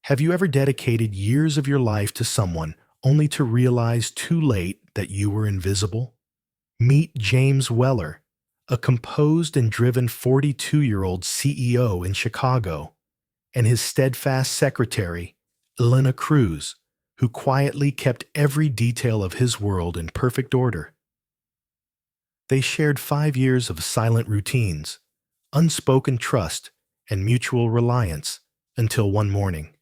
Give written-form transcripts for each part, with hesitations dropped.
Have you ever dedicated years of your life to someone only to realize too late that you were invisible? Meet James Weller, a composed and driven 42-year-old CEO in Chicago, and his steadfast secretary, Elena Cruz, who quietly kept every detail of his world in perfect order. They shared 5 years of silent routines, unspoken trust, and mutual reliance until one morning.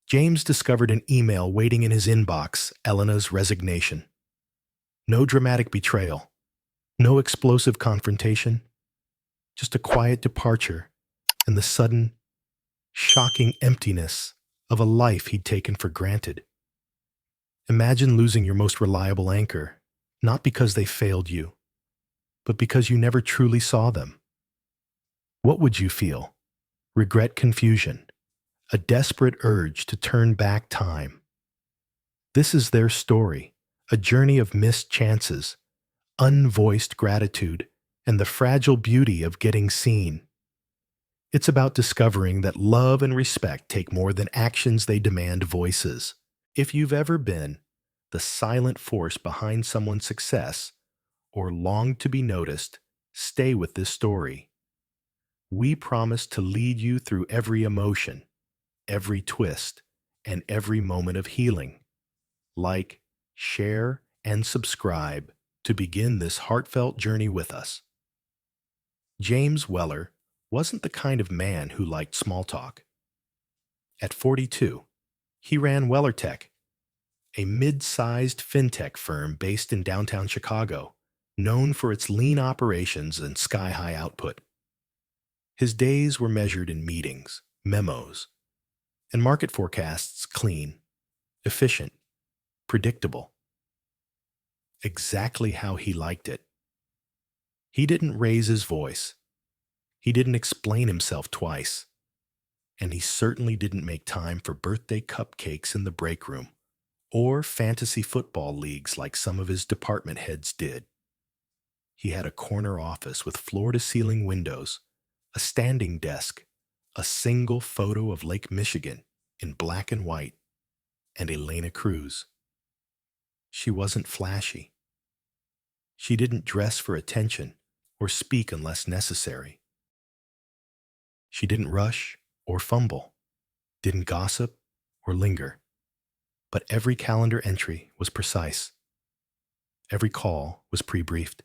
James discovered an email waiting in his inbox, Elena's resignation. No dramatic betrayal, no explosive confrontation, just a quiet departure and the sudden, shocking emptiness of a life he'd taken for granted. Imagine losing your most reliable anchor, not because they failed you, but because you never truly saw them. What would you feel? Regret, confusion, a desperate urge to turn back time. This is their story, a journey of missed chances, unvoiced gratitude, and the fragile beauty of getting seen. It's about discovering that love and respect take more than actions, they demand voices. If you've ever been the silent force behind someone's success or longed to be noticed, stay with this story. We promise to lead you through every emotion, every twist, and every moment of healing. Like, share, and subscribe to begin this heartfelt journey with us. James Weller wasn't the kind of man who liked small talk. At 42, he ran WellerTech, a mid-sized fintech firm based in downtown Chicago, known for its lean operations and sky-high output. His days were measured in meetings, memos, and market forecasts clean, efficient, predictable. Exactly how he liked it. He didn't raise his voice. He didn't explain himself twice. And he certainly didn't make time for birthday cupcakes in the break room or fantasy football leagues like some of his department heads did. He had a corner office with floor-to-ceiling windows, a standing desk, a single photo of Lake Michigan in black and white, and Elena Cruz. She wasn't flashy. She didn't dress for attention or speak unless necessary. She didn't rush or fumble, didn't gossip or linger. But every calendar entry was precise. Every call was pre-briefed.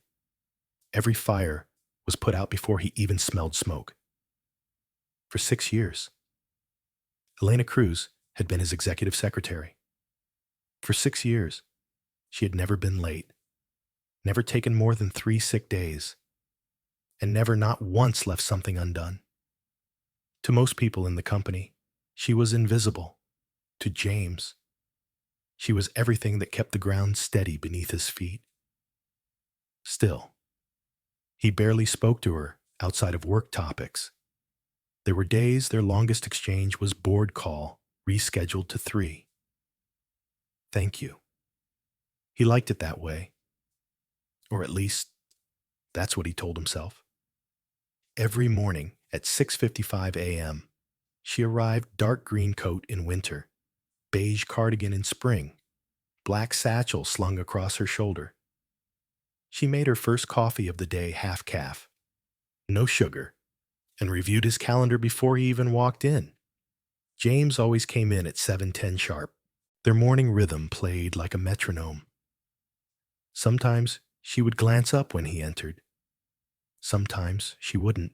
Every fire was put out before he even smelled smoke. For 6 years, Elena Cruz had been his executive secretary. For 6 years, she had never been late, never taken more than 3 sick days, and never not once left something undone. To most people in the company, she was invisible. To James, she was everything that kept the ground steady beneath his feet. Still, he barely spoke to her outside of work topics. There were days their longest exchange was board call, rescheduled to 3. Thank you. He liked it that way. Or at least, that's what he told himself. Every morning at 6:55 a.m., she arrived dark green coat in winter, beige cardigan in spring, black satchel slung across her shoulder. She made her first coffee of the day half-calf, no sugar, and reviewed his calendar before he even walked in. James always came in at 7:10 sharp. Their morning rhythm played like a metronome. Sometimes she would glance up when he entered. Sometimes she wouldn't.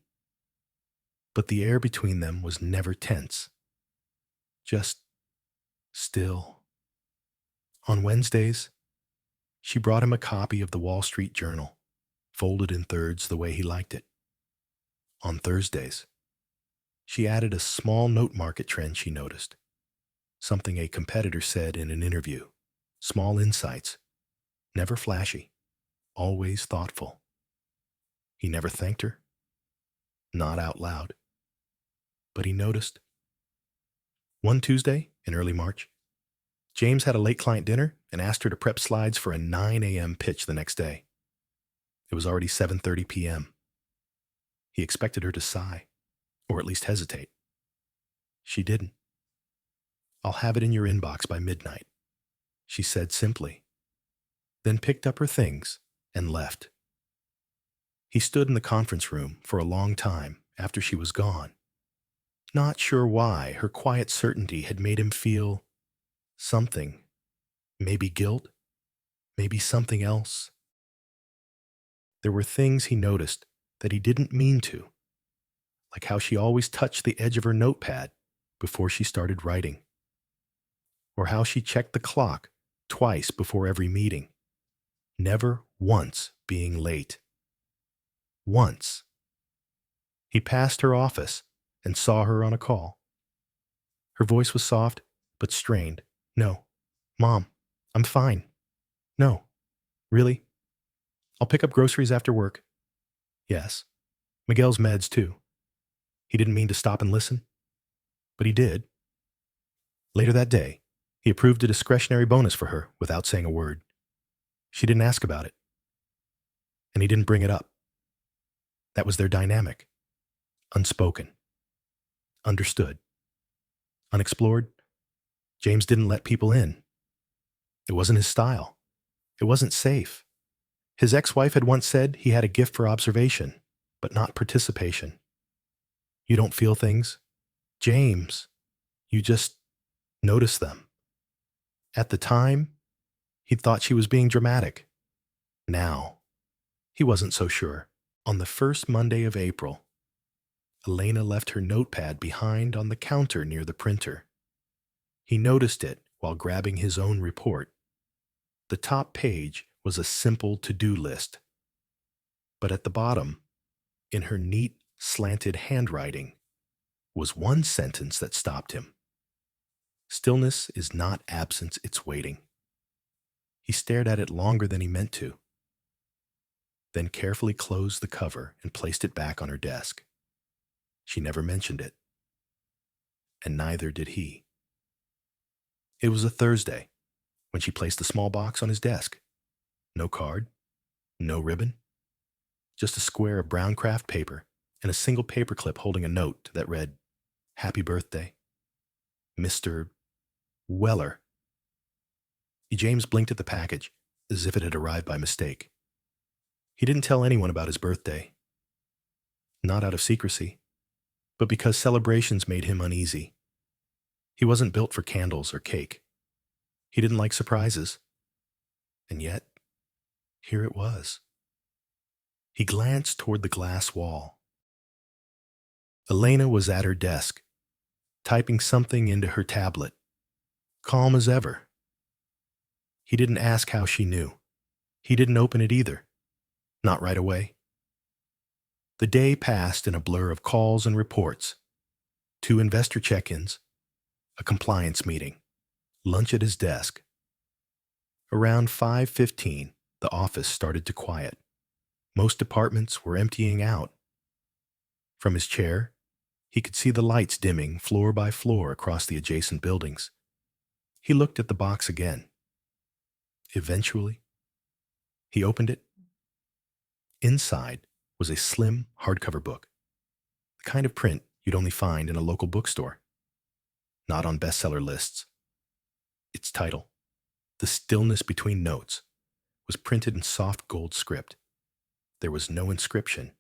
But the air between them was never tense. Just still. On Wednesdays, she brought him a copy of the Wall Street Journal, folded in thirds the way he liked it. On Thursdays, she added a small note market trend she noticed, something a competitor said in an interview. Small insights, never flashy, always thoughtful. He never thanked her, not out loud, but he noticed. One Tuesday in early March, James had a late client dinner and asked her to prep slides for a 9 a.m. pitch the next day. It was already 7:30 p.m. He expected her to sigh, or at least hesitate. She didn't. I'll have it in your inbox by midnight, she said simply, then picked up her things and left. He stood in the conference room for a long time after she was gone, not sure why her quiet certainty had made him feel something, maybe guilt, maybe something else. There were things he noticed that he didn't mean to, like how she always touched the edge of her notepad before she started writing, or how she checked the clock twice before every meeting, never once being late. Once. He passed her office and saw her on a call. Her voice was soft but strained. No, Mom, I'm fine. No, really? I'll pick up groceries after work. Yes. Miguel's meds too. He didn't mean to stop and listen, but he did. Later that day, he approved a discretionary bonus for her without saying a word. She didn't ask about it, and he didn't bring it up. That was their dynamic. Unspoken. Understood. Unexplored. James didn't let people in. It wasn't his style. It wasn't safe. His ex-wife had once said he had a gift for observation, but not participation. You don't feel things, James. You just notice them. At the time, he thought she was being dramatic. Now, he wasn't so sure. On the first Monday of April, Elena left her notepad behind on the counter near the printer. He noticed it while grabbing his own report. The top page was a simple to-do list. But at the bottom, in her neat, slanted handwriting, was one sentence that stopped him. Stillness is not absence, it's waiting. He stared at it longer than he meant to, then carefully closed the cover and placed it back on her desk. She never mentioned it, and neither did he. It was a Thursday when she placed the small box on his desk. No card, no ribbon, just a square of brown craft paper and a single paperclip holding a note that read, "Happy birthday, Mr. Weller." James blinked at the package as if it had arrived by mistake. He didn't tell anyone about his birthday. Not out of secrecy, but because celebrations made him uneasy. He wasn't built for candles or cake. He didn't like surprises. And yet, here it was. He glanced toward the glass wall. Elena was at her desk, typing something into her tablet, calm as ever. He didn't ask how she knew. He didn't open it either. Not right away. The day passed in a blur of calls and reports. 2 investor check-ins, a compliance meeting, lunch at his desk. Around 5:15, the office started to quiet. Most departments were emptying out. From his chair, he could see the lights dimming floor by floor across the adjacent buildings. He looked at the box again. Eventually, he opened it. Inside was a slim hardcover book, the kind of print you'd only find in a local bookstore, not on bestseller lists. Its title, "The Stillness Between Notes," was printed in soft gold script. There was no inscription,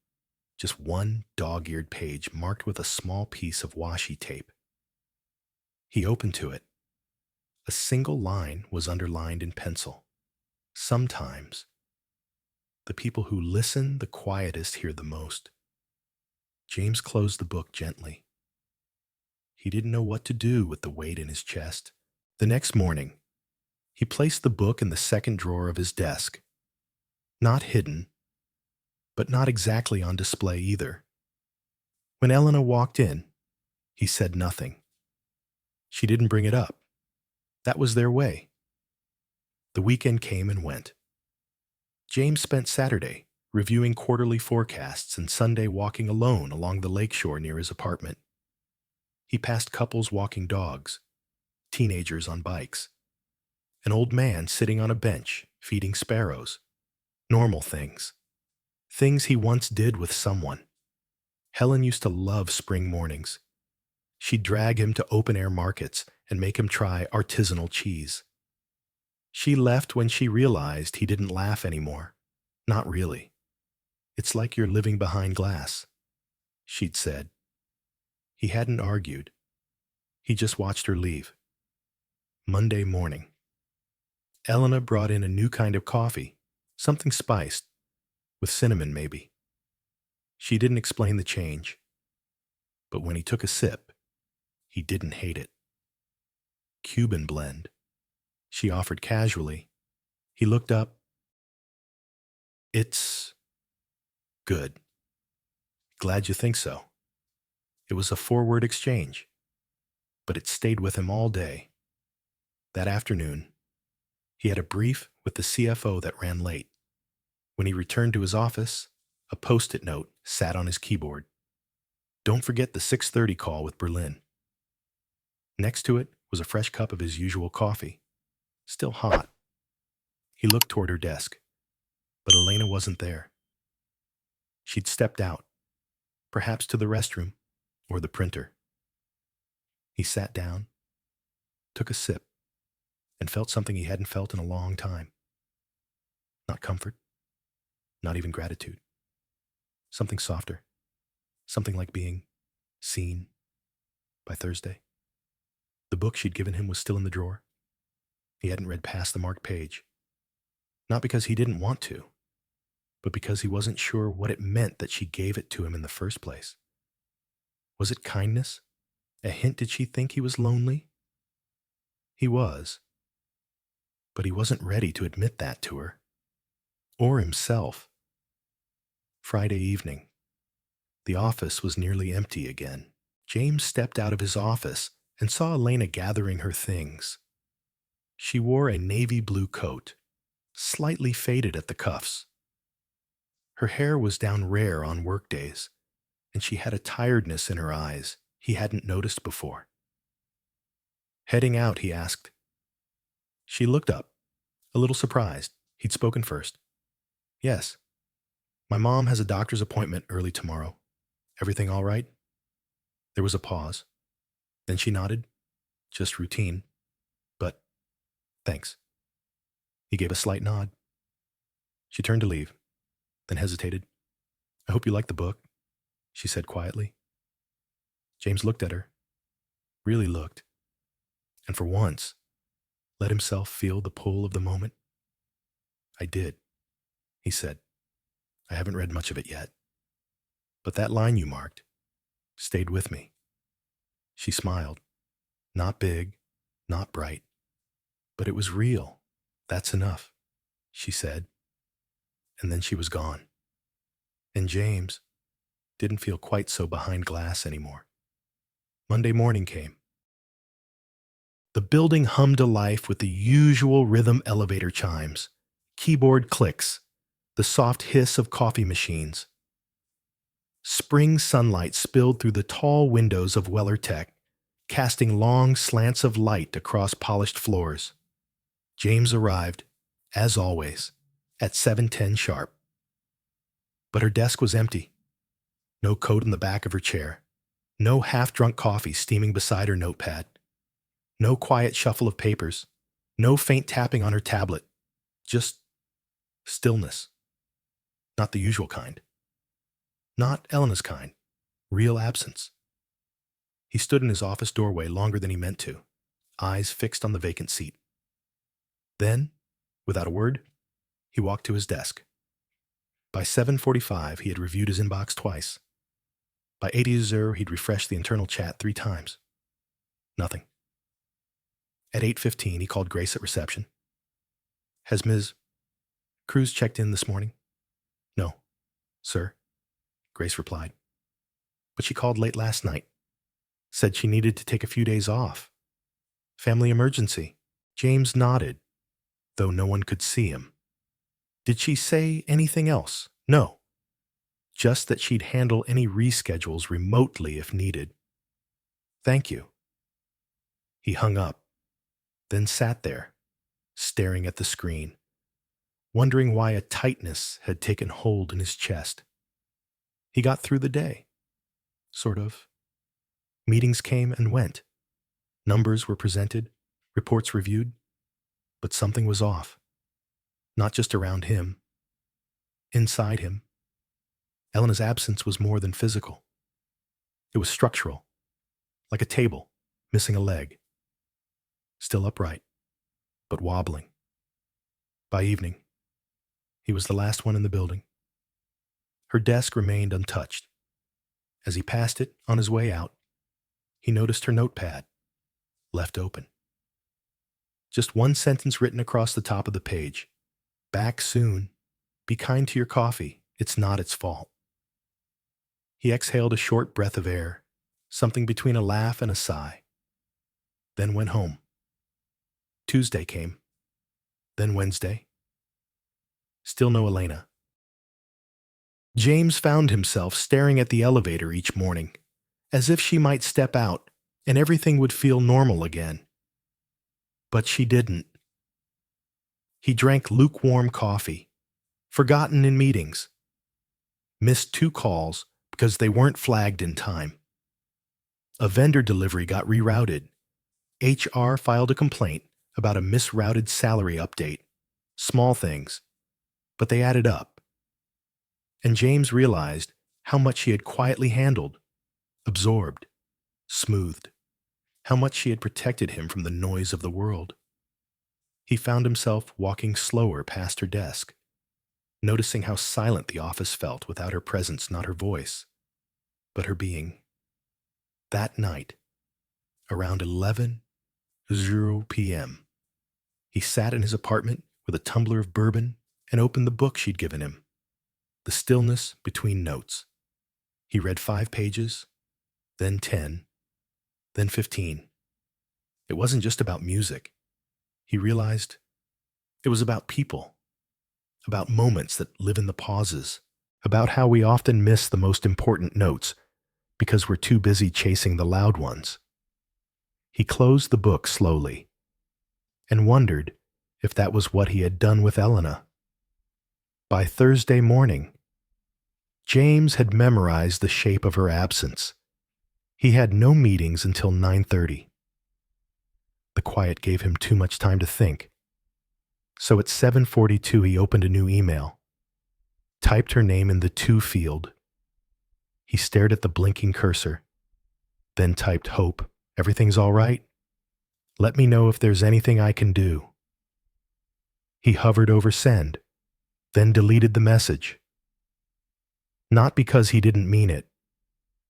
just one dog-eared page marked with a small piece of washi tape. He opened to it. A single line was underlined in pencil. Sometimes, the people who listen the quietest hear the most. James closed the book gently. He didn't know what to do with the weight in his chest. The next morning, he placed the book in the second drawer of his desk. Not hidden, but not exactly on display either. When Elena walked in, he said nothing. She didn't bring it up. That was their way. The weekend came and went. James spent Saturday reviewing quarterly forecasts and Sunday walking alone along the lakeshore near his apartment. He passed couples walking dogs, teenagers on bikes, an old man sitting on a bench feeding sparrows. Normal things. Things he once did with someone. Helen used to love spring mornings. She'd drag him to open-air markets and make him try artisanal cheese. She left when she realized he didn't laugh anymore. Not really. It's like you're living behind glass, she'd said. He hadn't argued. He just watched her leave. Monday morning. Elena brought in a new kind of coffee, something spiced, with cinnamon maybe. She didn't explain the change, but when he took a sip, he didn't hate it. Cuban blend, she offered casually. He looked up. It's good. Glad you think so. It was a four-word exchange, but it stayed with him all day. That afternoon, he had a brief with the CFO that ran late. When he returned to his office, a Post-it note sat on his keyboard. Don't forget the 6:30 call with Berlin. Next to it was a fresh cup of his usual coffee, still hot. He looked toward her desk, but Elena wasn't there. She'd stepped out, perhaps to the restroom or the printer. He sat down, took a sip, and felt something he hadn't felt in a long time. Not comfort, not even gratitude. Something softer, something like being seen by Thursday. The book she'd given him was still in the drawer. He hadn't read past the marked page. Not because he didn't want to, but because he wasn't sure what it meant that she gave it to him in the first place. Was it kindness? A hint did she think he was lonely? He was. But he wasn't ready to admit that to her. Or himself. Friday evening. The office was nearly empty again. James stepped out of his office and saw Elena gathering her things. She wore a navy blue coat, slightly faded at the cuffs. Her hair was down rare on work days, and she had a tiredness in her eyes he hadn't noticed before. Heading out, he asked. She looked up, a little surprised. He'd spoken first. Yes. My mom has a doctor's appointment early tomorrow. Everything all right? There was a pause. Then she nodded. Just routine. But, thanks. He gave a slight nod. She turned to leave, then hesitated. I hope you like the book, she said quietly. James looked at her, really looked, and for once, let himself feel the pull of the moment. I did, he said. I haven't read much of it yet. But that line you marked stayed with me. She smiled. Not big, not bright. But it was real. That's enough, she said. And then she was gone. And James didn't feel quite so behind glass anymore. Monday morning came. The building hummed to life with the usual rhythm elevator chimes, keyboard clicks, the soft hiss of coffee machines. Spring sunlight spilled through the tall windows of Weller Tech, casting long slants of light across polished floors. James arrived, as always, at 7:10 sharp. But her desk was empty. No coat in the back of her chair. No half-drunk coffee steaming beside her notepad. No quiet shuffle of papers. No faint tapping on her tablet. Just stillness. Not the usual kind. Not Elena's kind. Real absence. He stood in his office doorway longer than he meant to, eyes fixed on the vacant seat. Then, without a word, he walked to his desk. By 7:45, he had reviewed his inbox twice. By 8:00, he'd refreshed the internal chat 3 times. Nothing. At 8:15, he called Grace at reception. Has Ms. Cruz checked in this morning? No, sir, Grace replied. But she called late last night. Said she needed to take a few days off. Family emergency. James nodded, though no one could see him. Did she say anything else? No. Just that she'd handle any reschedules remotely if needed. Thank you. He hung up, then sat there, staring at the screen, wondering why a tightness had taken hold in his chest. He got through the day. Sort of. Meetings came and went. Numbers were presented, reports reviewed, but something was off. Not just around him, inside him. Elena's absence was more than physical. It was structural, like a table, missing a leg. Still upright, but wobbling. By evening, he was the last one in the building. Her desk remained untouched. As he passed it on his way out, he noticed her notepad, left open. Just one sentence written across the top of the page. Back soon. Be kind to your coffee. It's not its fault. He exhaled a short breath of air, something between a laugh and a sigh. Then went home. Tuesday came. Then Wednesday. Still no Elena. James found himself staring at the elevator each morning, as if she might step out and everything would feel normal again. But she didn't. He drank lukewarm coffee, forgotten in meetings, missed 2 calls because they weren't flagged in time. A vendor delivery got rerouted. HR filed a complaint about a misrouted salary update. Small things, but they added up. And James realized how much she had quietly handled, absorbed, smoothed, how much she had protected him from the noise of the world. He found himself walking slower past her desk, noticing how silent the office felt without her presence, not her voice, but her being. That night, around 11:00 p.m., he sat in his apartment with a tumbler of bourbon and opened the book she'd given him, The Stillness Between Notes. He read 5 pages, then 10, then 15. It wasn't just about music. He realized it was about people, about moments that live in the pauses, about how we often miss the most important notes because we're too busy chasing the loud ones. He closed the book slowly and wondered if that was what he had done with Elena. By Thursday morning, James had memorized the shape of her absence. He had no meetings until 9:30. The quiet gave him too much time to think. So at 7:42 he opened a new email, typed her name in the to field. He stared at the blinking cursor, then typed hope. Everything's all right? Let me know if there's anything I can do. He hovered over send, then deleted the message. Not because he didn't mean it,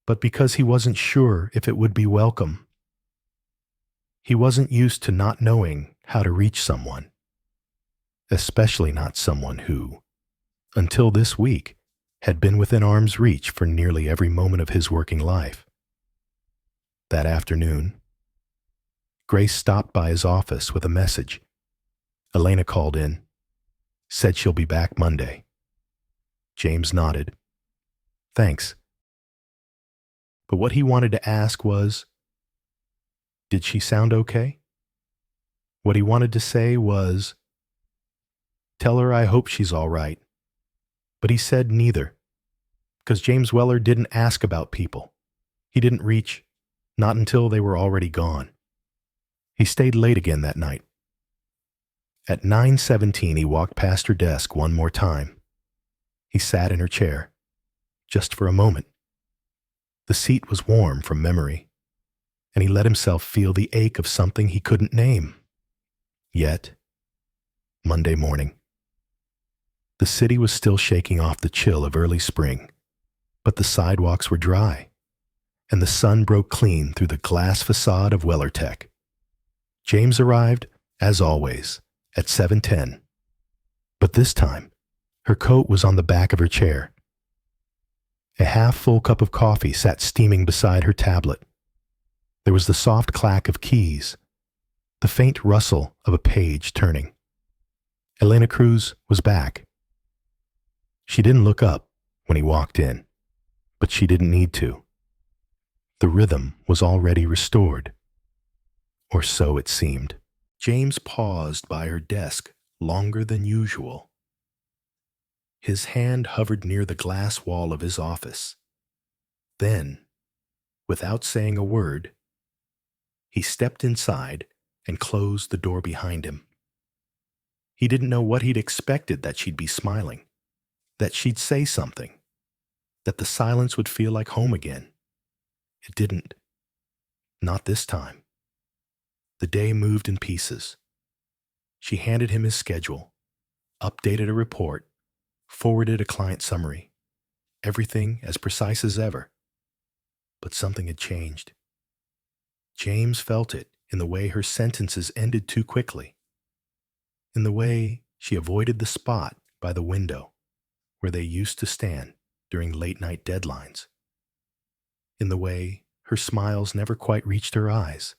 but because he wasn't sure if it would be welcome. He wasn't used to not knowing how to reach someone, especially not someone who, until this week, had been within arm's reach for nearly every moment of his working life. That afternoon, Grace stopped by his office with a message. Elena called in, said she'll be back Monday. James nodded. Thanks. But what he wanted to ask was, did she sound okay? What he wanted to say was, tell her I hope she's all right. But he said neither, because James Weller didn't ask about people. He didn't reach, not until they were already gone. He stayed late again that night. At 9:17 he walked past her desk one more time. He sat in her chair, just for a moment. The seat was warm from memory, and he let himself feel the ache of something he couldn't name. Yet, Monday morning. The city was still shaking off the chill of early spring, but the sidewalks were dry, and the sun broke clean through the glass facade of WellerTech. James arrived, as always, at 7:10. But this time, her coat was on the back of her chair. A half-full cup of coffee sat steaming beside her tablet. There was the soft clack of keys, the faint rustle of a page turning. Elena Cruz was back. She didn't look up when he walked in, but she didn't need to. The rhythm was already restored. Or so it seemed. James paused by her desk longer than usual. His hand hovered near the glass wall of his office. Then, without saying a word, He stepped inside and closed the door behind him. He didn't know what he'd expected, that she'd be smiling, that she'd say something, that the silence would feel like home again. It didn't. Not this time. The day moved in pieces. She handed him his schedule, updated a report, forwarded a client summary. Everything as precise as ever. But something had changed. James felt it in the way her sentences ended too quickly, in the way she avoided the spot by the window where they used to stand during late-night deadlines, in the way her smiles never quite reached her eyes.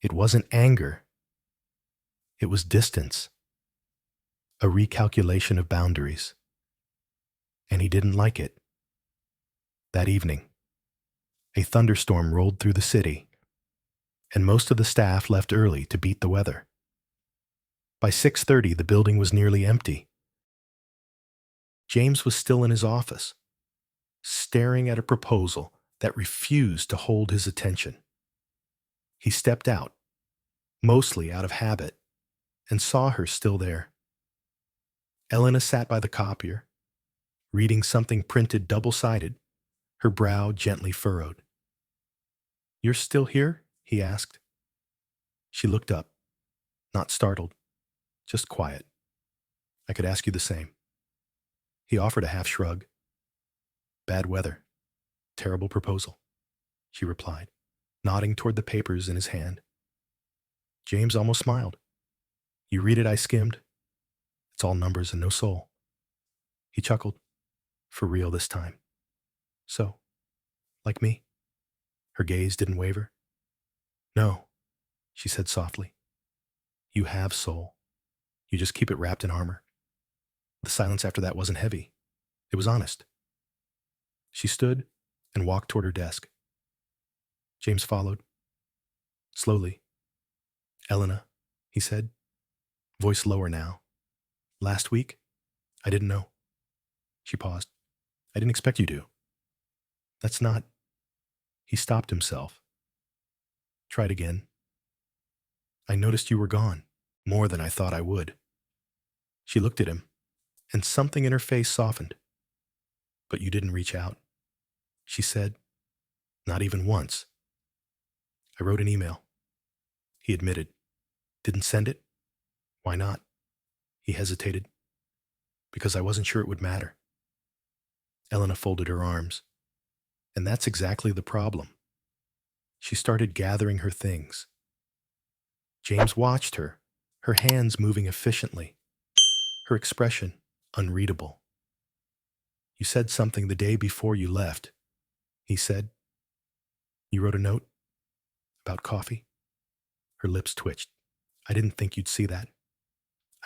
It wasn't anger. It was distance, a recalculation of boundaries. And he didn't like it. That evening, a thunderstorm rolled through the city, and most of the staff left early to beat the weather. By 6:30, the building was nearly empty. James was still in his office, staring at a proposal that refused to hold his attention. He stepped out, mostly out of habit, and saw her still there. Elena sat by the copier, reading something printed double-sided, her brow gently furrowed. "You're still here?" he asked. She looked up, not startled, just quiet. "I could ask you the same." He offered a half shrug. "Bad weather. Terrible proposal," she replied, nodding toward the papers in his hand. James almost smiled. "You read it?" I skimmed. "It's all numbers and no soul." He chuckled. "For real this time. So, like me?" Her gaze didn't waver. "No," she said softly. "You have soul. You just keep it wrapped in armor." The silence after that wasn't heavy. It was honest. She stood and walked toward her desk. James followed. Slowly. "Elena," he said, voice lower now. "Last week? I didn't know." She paused. "I didn't expect you to." "That's not..." He stopped himself. Tried again. "I noticed you were gone, more than I thought I would." She looked at him, and something in her face softened. "But you didn't reach out," she said. "Not even once." "I wrote an email," he admitted. "Didn't send it?" "Why not?" He hesitated. "Because I wasn't sure it would matter." Elena folded her arms. And that's exactly the problem. She started gathering her things. James watched her, her hands moving efficiently, her expression unreadable. "You said something the day before you left," he said. "You wrote a note? About coffee?" Her lips twitched. "I didn't think you'd see that."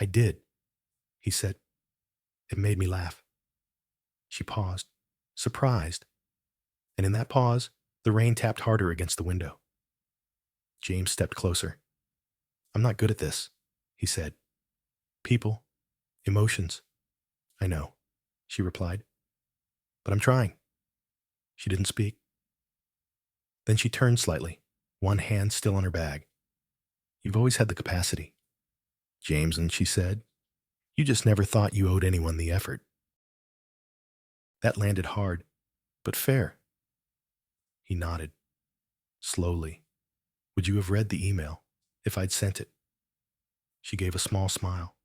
"I did," he said. "It made me laugh." She paused, surprised. And in that pause, the rain tapped harder against the window. James stepped closer. "I'm not good at this," he said. "People, emotions." "I know," she replied. "But I'm trying." She didn't speak. Then she turned slightly, one hand still on her bag. "You've always had the capacity, James," and she said, "you just never thought you owed anyone the effort." That landed hard, but fair. He nodded. Slowly. "Would you have read the email if I'd sent it?" She gave a small smile.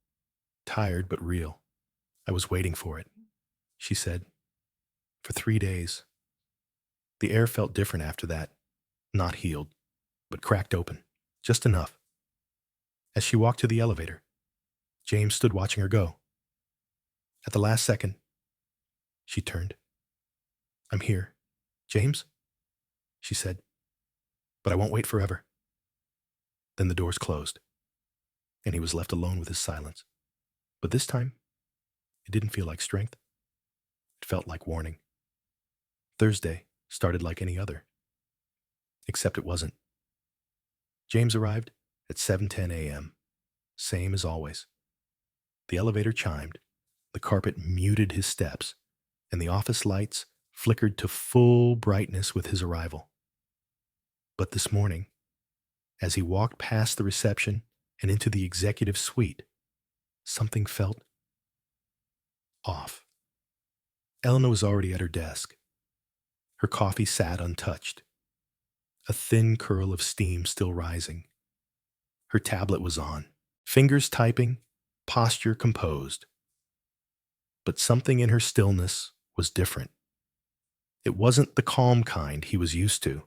Tired but real. "I was waiting for it," she said. "For 3 days." The air felt different after that. Not healed, but cracked open. Just enough. As she walked to the elevator, James stood watching her go. At the last second, she turned. "I'm here. James?" she said. "But I won't wait forever." Then the doors closed, and he was left alone with his silence. But this time, it didn't feel like strength. It felt like warning. Thursday started like any other. Except it wasn't. James arrived at 7:10 a.m., same as always. The elevator chimed, the carpet muted his steps, and the office lights flickered to full brightness with his arrival. But this morning, As he walked past the reception and into the executive suite, something felt off. Elena was already at her desk. Her coffee sat untouched, a thin curl of steam still rising. Her tablet was on, fingers typing, posture composed. But something in her stillness was different. It wasn't the calm kind he was used to.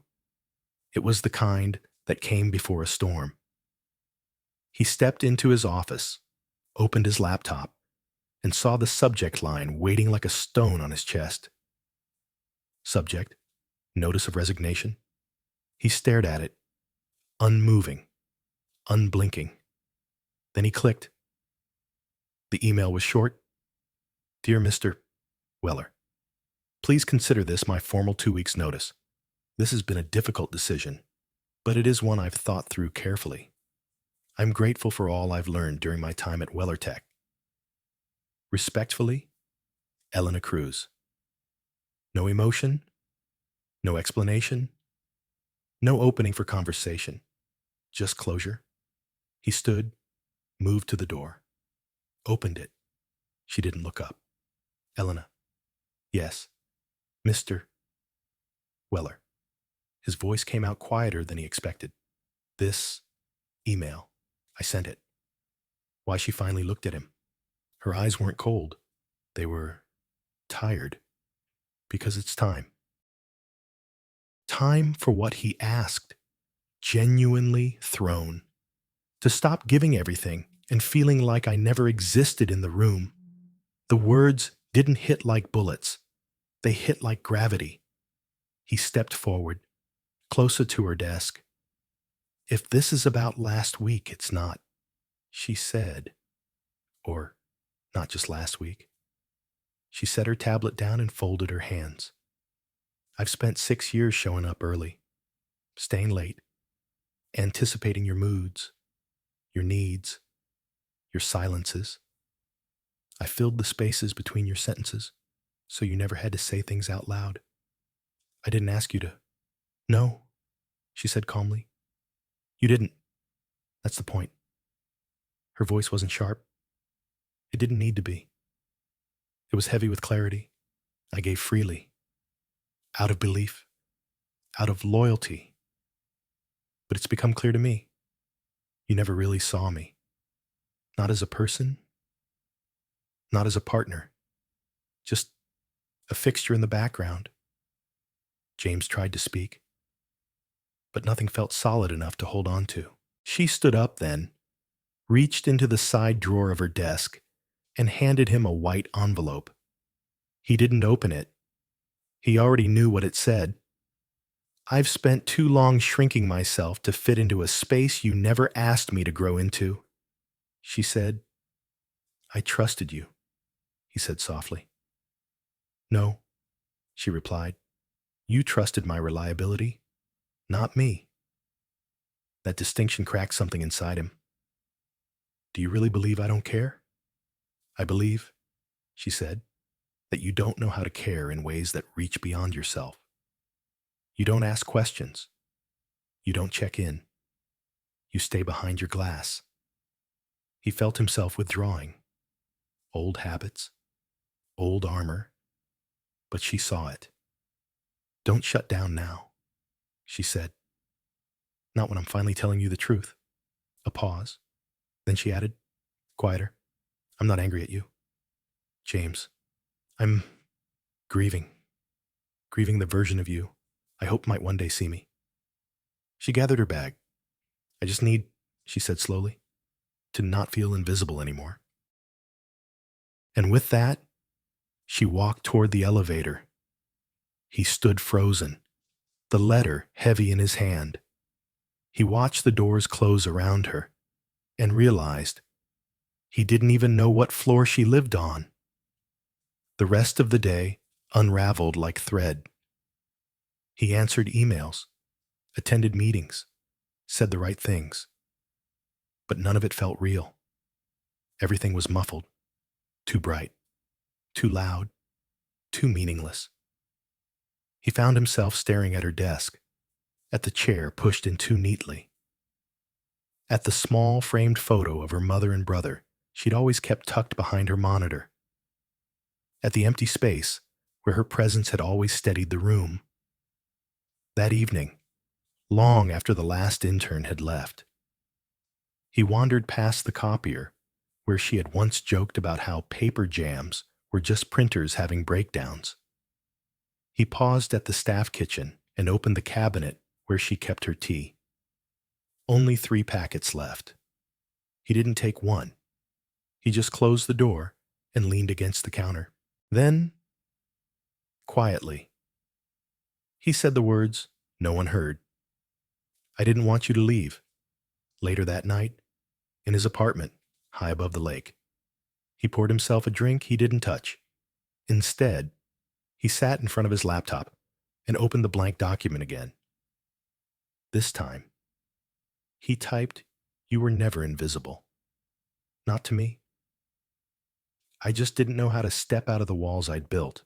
It was the kind that came before a storm. He stepped into his office, opened his laptop, and saw the subject line waiting like a stone on his chest. Subject, notice of resignation. He stared at it, unmoving, unblinking. Then he clicked. The email was short. Dear Mr. Weller, please consider this my formal 2 weeks' notice. This has been a difficult decision, but it is one I've thought through carefully. I'm grateful for all I've learned during my time at WellerTech. Respectfully, Elena Cruz. No emotion, no explanation, no opening for conversation, just closure. He stood, moved to the door, opened it. She didn't look up. Elena. Yes, Mr. Weller. His voice came out quieter than he expected. This email. I sent it. Why she finally looked at him. Her eyes weren't cold. They were tired. Because it's time. Time for what he asked. Genuinely thrown. To stop giving everything and feeling like I never existed in the room. The words didn't hit like bullets. They hit like gravity. He stepped forward, closer to her desk. If this is about last week, it's not, she said. Or not just last week. She set her tablet down and folded her hands. I've spent 6 years showing up early, staying late, anticipating your moods, your needs, your silences. I filled the spaces between your sentences, so you never had to say things out loud. I didn't ask you to. No, she said calmly. You didn't. That's the point. Her voice wasn't sharp. It didn't need to be. It was heavy with clarity. I gave freely. Out of belief. Out of loyalty. But it's become clear to me. You never really saw me. Not as a person. Not as a partner. Just a fixture in the background. James tried to speak, but nothing felt solid enough to hold on to. She stood up then, reached into the side drawer of her desk, and handed him a white envelope. He didn't open it. He already knew what it said. I've spent too long shrinking myself to fit into a space you never asked me to grow into, she said. I trusted you, he said softly. No, she replied. You trusted my reliability, not me. That distinction cracked something inside him. Do you really believe I don't care? I believe, she said, that you don't know how to care in ways that reach beyond yourself. You don't ask questions. You don't check in. You stay behind your glass. He felt himself withdrawing. Old habits, old armor, but she saw it. Don't shut down now, she said. Not when I'm finally telling you the truth. A pause. Then she added, quieter. I'm not angry at you. James, I'm grieving. Grieving the version of you I hope might one day see me. She gathered her bag. I just need, she said slowly, to not feel invisible anymore. And with that, she walked toward the elevator. He stood frozen, the letter heavy in his hand. He watched the doors close around her and realized he didn't even know what floor she lived on. The rest of the day unraveled like thread. He answered emails, attended meetings, said the right things. But none of it felt real. Everything was muffled, too bright, too loud, too meaningless. He found himself staring at her desk, at the chair pushed in too neatly. At the small framed photo of her mother and brother she'd always kept tucked behind her monitor. At the empty space where her presence had always steadied the room. That evening, long after the last intern had left, he wandered past the copier where she had once joked about how paper jams were just printers having breakdowns. He paused at the staff kitchen and opened the cabinet where she kept her tea. Only 3 packets left. He didn't take one. He just closed the door and leaned against the counter. Then, quietly, he said the words no one heard. "I didn't want you to leave." Later that night, in his apartment, high above the lake, he poured himself a drink he didn't touch. Instead, he sat in front of his laptop and opened the blank document again. This time, he typed, "You were never invisible. Not to me. I just didn't know how to step out of the walls I'd built.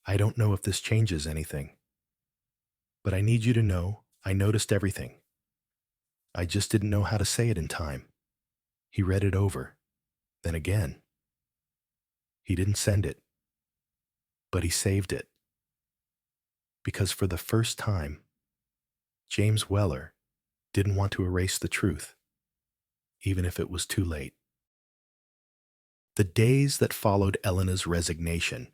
I don't know if this changes anything. But I need you to know I noticed everything. I just didn't know how to say it in time." He read it over. Then again. He didn't send it. But he saved it. Because for the first time, James Weller didn't want to erase the truth, even if it was too late. The days that followed Elena's resignation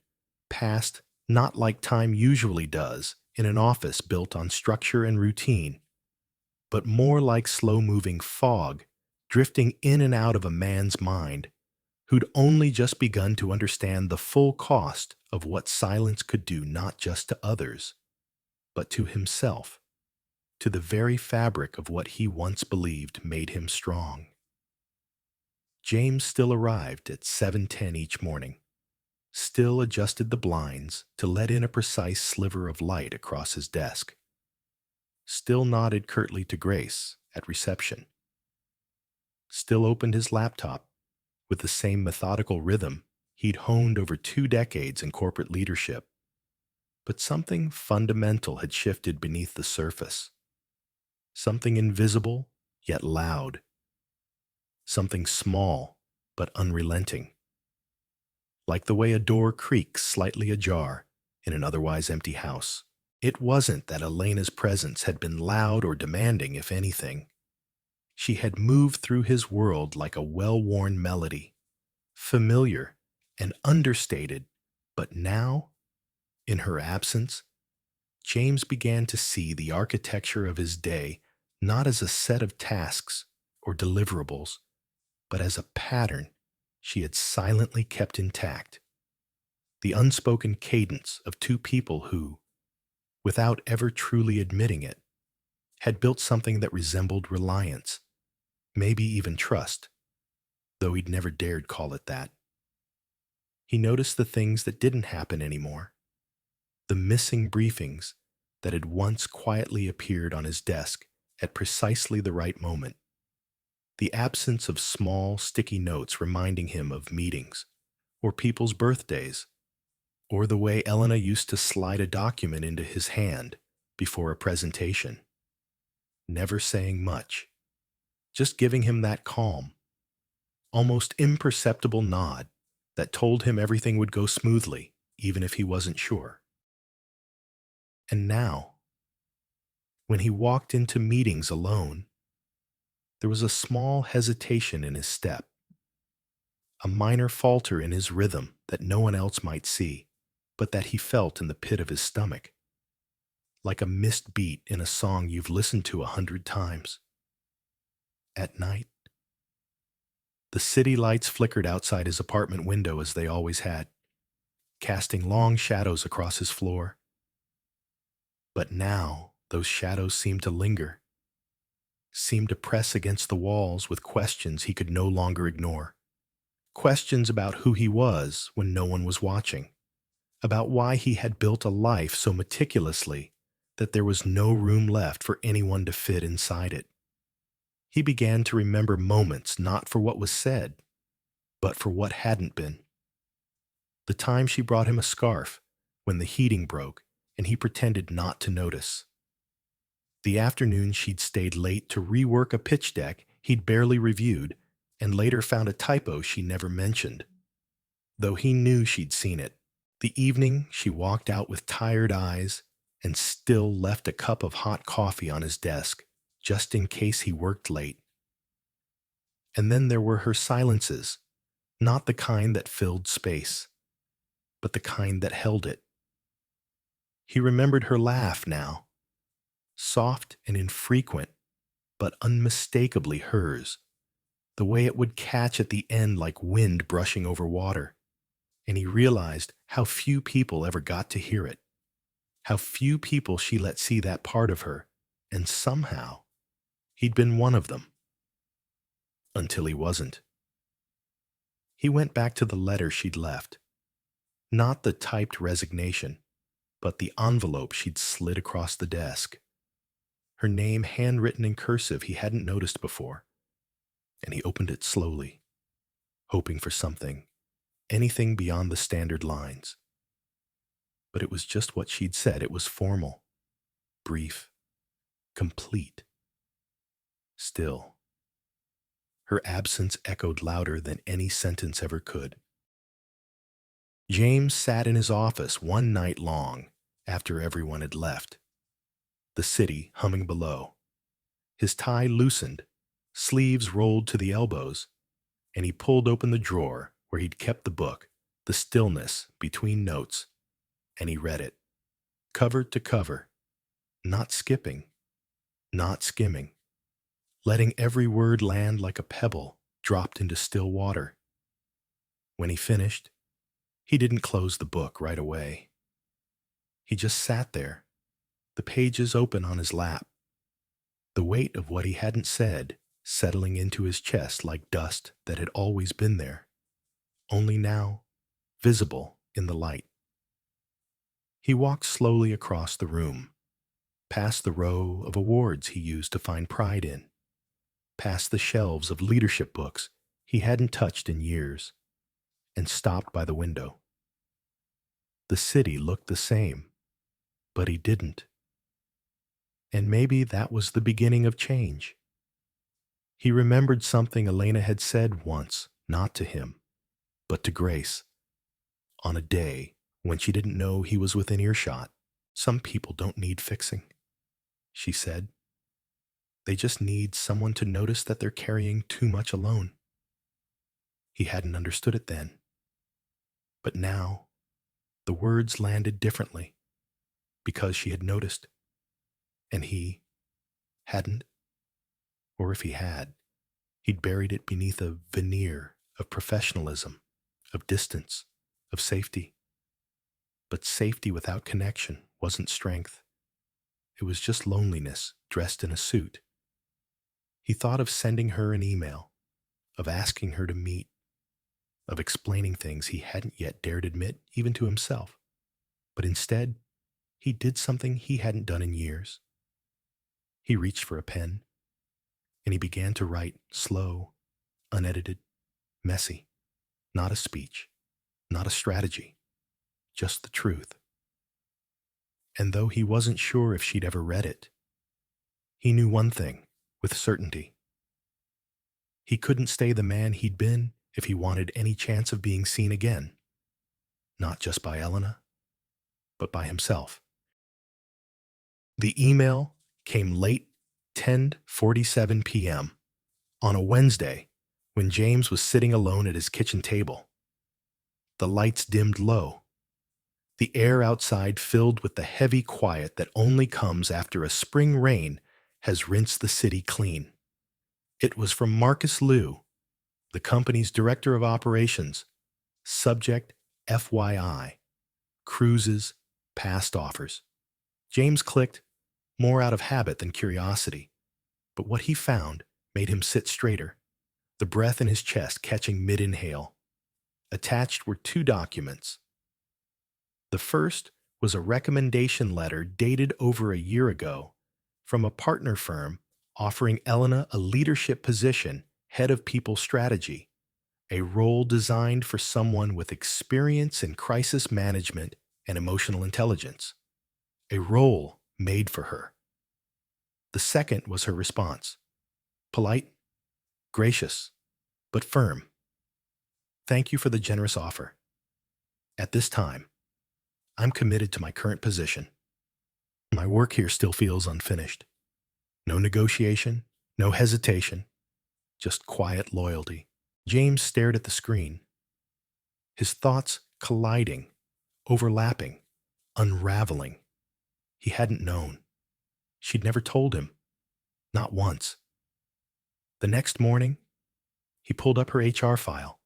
passed not like time usually does in an office built on structure and routine, but more like slow-moving fog drifting in and out of a man's mind who'd only just begun to understand the full cost of what silence could do not just to others, but to himself, to the very fabric of what he once believed made him strong. James still arrived at 7:10 each morning, still adjusted the blinds to let in a precise sliver of light across his desk, still nodded curtly to Grace at reception, still opened his laptop with the same methodical rhythm he'd honed over 2 decades in corporate leadership. But something fundamental had shifted beneath the surface. Something invisible yet loud. Something small but unrelenting. Like the way a door creaks slightly ajar in an otherwise empty house. It wasn't that Elena's presence had been loud or demanding, if anything. She had moved through his world like a well-worn melody, familiar and understated, but now, in her absence, James began to see the architecture of his day not as a set of tasks or deliverables, but as a pattern she had silently kept intact. The unspoken cadence of 2 people who, without ever truly admitting it, had built something that resembled reliance, maybe even trust, though he'd never dared call it that. He noticed the things that didn't happen anymore, the missing briefings that had once quietly appeared on his desk at precisely the right moment, the absence of small, sticky notes reminding him of meetings, or people's birthdays, or the way Elena used to slide a document into his hand before a presentation. Never saying much, just giving him that calm, almost imperceptible nod that told him everything would go smoothly, even if he wasn't sure. And now, when he walked into meetings alone, there was a small hesitation in his step, a minor falter in his rhythm that no one else might see, but that he felt in the pit of his stomach, like a missed beat in a song you've listened to 100 times. At night, the city lights flickered outside his apartment window as they always had, casting long shadows across his floor. But now those shadows seemed to linger, seemed to press against the walls with questions he could no longer ignore. Questions about who he was when no one was watching, about why he had built a life so meticulously that there was no room left for anyone to fit inside it. He began to remember moments not for what was said, but for what hadn't been. The time she brought him a scarf when the heating broke and he pretended not to notice. The afternoon she'd stayed late to rework a pitch deck he'd barely reviewed and later found a typo she never mentioned, though he knew she'd seen it. The evening she walked out with tired eyes and still left a cup of hot coffee on his desk, just in case he worked late. And then there were her silences, not the kind that filled space, but the kind that held it. He remembered her laugh now, soft and infrequent, but unmistakably hers, the way it would catch at the end like wind brushing over water. And he realized how few people ever got to hear it, how few people she let see that part of her, and somehow he'd been one of them. Until he wasn't. He went back to the letter she'd left, not the typed resignation, but the envelope she'd slid across the desk. Her name handwritten in cursive he hadn't noticed before, and he opened it slowly, hoping for something, anything beyond the standard lines. But it was just what she'd said. It was formal, brief, complete. Still, her absence echoed louder than any sentence ever could. James sat in his office one night long after everyone had left, the city humming below. His tie loosened, sleeves rolled to the elbows, and he pulled open the drawer where he'd kept the book, The Stillness Between Notes, and he read it, cover to cover, not skipping, not skimming, letting every word land like a pebble dropped into still water. When he finished, he didn't close the book right away. He just sat there, the pages open on his lap, the weight of what he hadn't said settling into his chest like dust that had always been there, only now visible in the light. He walked slowly across the room, past the row of awards he used to find pride in, past the shelves of leadership books he hadn't touched in years, and stopped by the window. The city looked the same, but he didn't. And maybe that was the beginning of change. He remembered something Elena had said once, not to him, but to Grace, on a day when she didn't know he was within earshot. Some people don't need fixing, she said. They just need someone to notice that they're carrying too much alone. He hadn't understood it then. But now, the words landed differently, because she had noticed, and he hadn't. Or if he had, he'd buried it beneath a veneer of professionalism, of distance, of safety. But safety without connection wasn't strength. It was just loneliness dressed in a suit. He thought of sending her an email, of asking her to meet, of explaining things he hadn't yet dared admit even to himself. But instead, he did something he hadn't done in years. He reached for a pen, and he began to write slow, unedited, messy. Not a speech, not a strategy, just the truth. And though he wasn't sure if she'd ever read it, he knew one thing with certainty. He couldn't stay the man he'd been if he wanted any chance of being seen again, not just by Elena, but by himself. The email came late 10:47 p.m. on a Wednesday when James was sitting alone at his kitchen table. The lights dimmed low, the air outside filled with the heavy quiet that only comes after a spring rain has rinsed the city clean. It was from Marcus Liu, the company's director of operations. Subject FYI, cruises, past offers. James clicked, more out of habit than curiosity, but what he found made him sit straighter, the breath in his chest catching mid-inhale. Attached were 2 documents. The first was a recommendation letter dated over a year ago from a partner firm offering Elena a leadership position, head of people strategy, a role designed for someone with experience in crisis management and emotional intelligence, a role made for her. The second was her response. Polite, gracious, but firm. Thank you for the generous offer. At this time, I'm committed to my current position. My work here still feels unfinished. No negotiation, no hesitation, just quiet loyalty. James stared at the screen, his thoughts colliding, overlapping, unraveling. He hadn't known. She'd never told him. Not once. The next morning, he pulled up her HR file,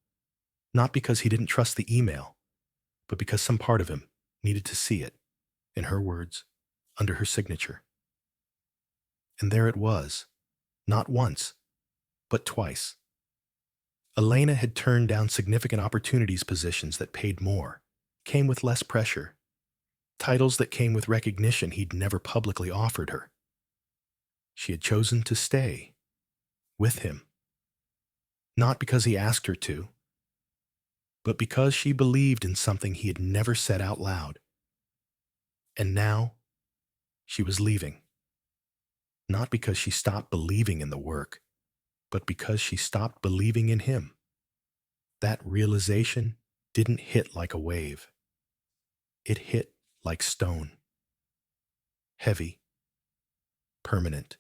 not because he didn't trust the email, but because some part of him needed to see it, in her words, under her signature. And there it was, not once, but twice. Elena had turned down significant opportunities positions that paid more, came with less pressure, titles that came with recognition he'd never publicly offered her. She had chosen to stay with him, not because he asked her to, but because she believed in something he had never said out loud. And now, she was leaving. Not because she stopped believing in the work, but because she stopped believing in him. That realization didn't hit like a wave. It hit like stone. Heavy, permanent,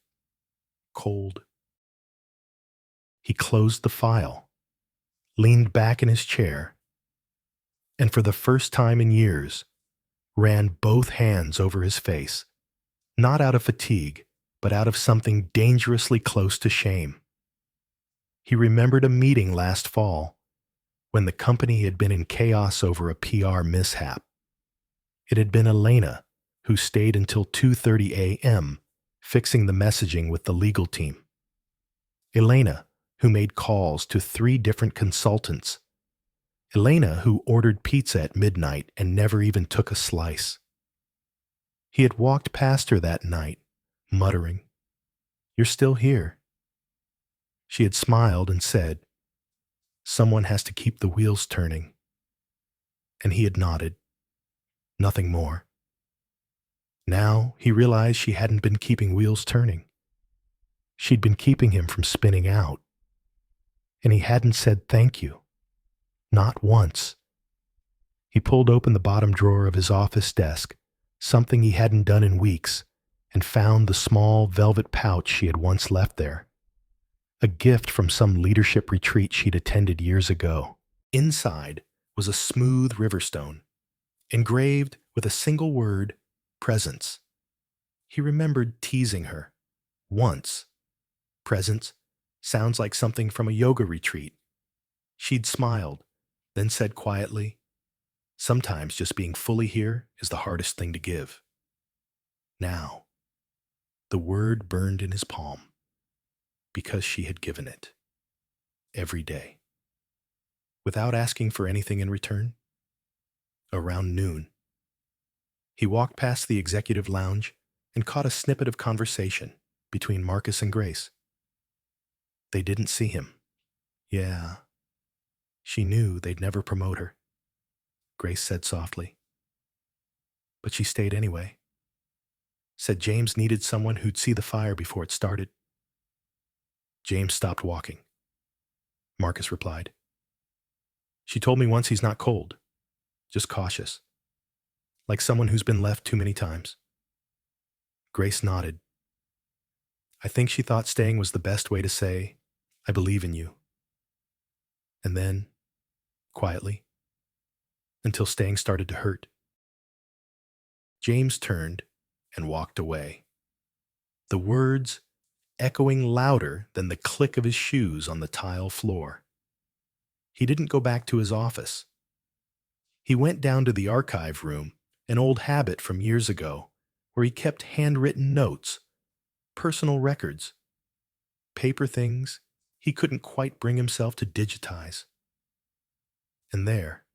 cold. He closed the file, leaned back in his chair, and for the first time in years, ran both hands over his face, not out of fatigue, but out of something dangerously close to shame. He remembered a meeting last fall when the company had been in chaos over a PR mishap. It had been Elena who stayed until 2:30 a.m. fixing the messaging with the legal team. Elena who made calls to 3 different consultants. Elena who ordered pizza at midnight and never even took a slice. He had walked past her that night, muttering, "You're still here." She had smiled and said, "Someone has to keep the wheels turning." And he had nodded. Nothing more. Now he realized she hadn't been keeping wheels turning. She'd been keeping him from spinning out. And he hadn't said thank you. Not once. He pulled open the bottom drawer of his office desk, something he hadn't done in weeks, and found the small velvet pouch she had once left there. A gift from some leadership retreat she'd attended years ago. Inside was a smooth riverstone, engraved with a single word, presence. He remembered teasing her. Once. Presence sounds like something from a yoga retreat. She'd smiled, then said quietly, "Sometimes just being fully here is the hardest thing to give." Now, the word burned in his palm, because she had given it. Every day. Without asking for anything in return. Around noon, he walked past the executive lounge and caught a snippet of conversation between Marcus and Grace. They didn't see him. Yeah. She knew they'd never promote her, Grace said softly. But she stayed anyway. Said James needed someone who'd see the fire before it started. James stopped walking. Marcus replied. She told me once he's not cold, just cautious, like someone who's been left too many times. Grace nodded. I think she thought staying was the best way to say, "I believe in you." And then, quietly, until staying started to hurt. James turned and walked away. The words echoing louder than the click of his shoes on the tile floor. He didn't go back to his office. He went down to the archive room, an old habit from years ago, where he kept handwritten notes, personal records, paper things he couldn't quite bring himself to digitize. And there,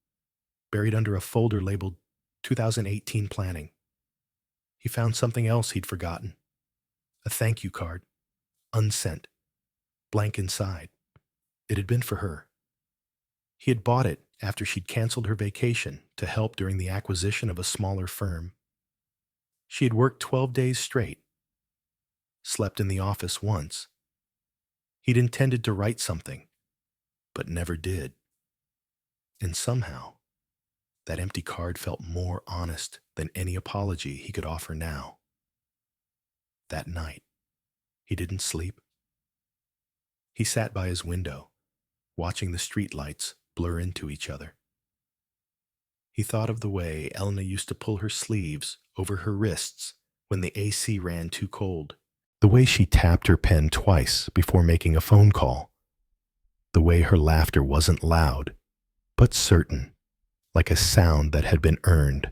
buried under a folder labeled 2018 Planning, he found something else he'd forgotten. A thank you card, unsent, blank inside. It had been for her. He had bought it after she'd canceled her vacation to help during the acquisition of a smaller firm. She had worked 12 days straight. slept in the office once. He'd intended to write something, but never did. And somehow, that empty card felt more honest than any apology he could offer now. That night, he didn't sleep. He sat by his window, watching the streetlights blur into each other. He thought of the way Elena used to pull her sleeves over her wrists when the AC ran too cold, the way she tapped her pen twice before making a phone call, the way her laughter wasn't loud, but certain, like a sound that had been earned,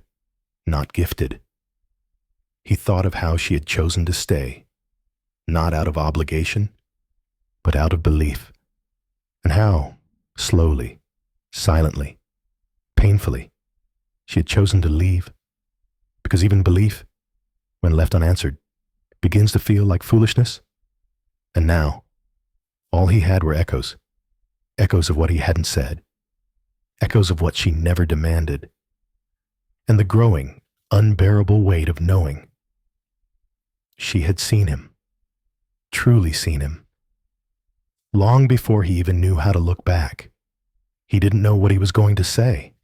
not gifted. He thought of how she had chosen to stay, not out of obligation, but out of belief, and how, slowly, silently, painfully, she had chosen to leave, because even belief, when left unanswered, begins to feel like foolishness. And now, all he had were echoes, echoes of what he hadn't said, echoes of what she never demanded, and the growing, unbearable weight of knowing. She had seen him, truly seen him. Long before he even knew how to look back, he didn't know what he was going to say.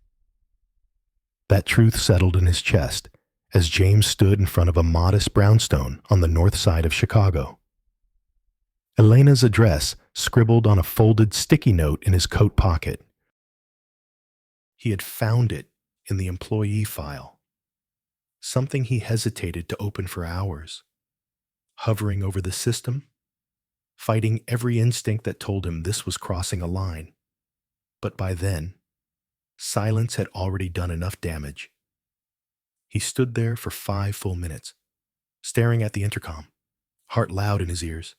That truth settled in his chest as James stood in front of a modest brownstone on the north side of Chicago. Elena's address scribbled on a folded sticky note in his coat pocket. He had found it in the employee file, something he hesitated to open for hours, hovering over the system, fighting every instinct that told him this was crossing a line. But by then, silence had already done enough damage. He stood there for 5 full minutes, staring at the intercom, heart loud in his ears,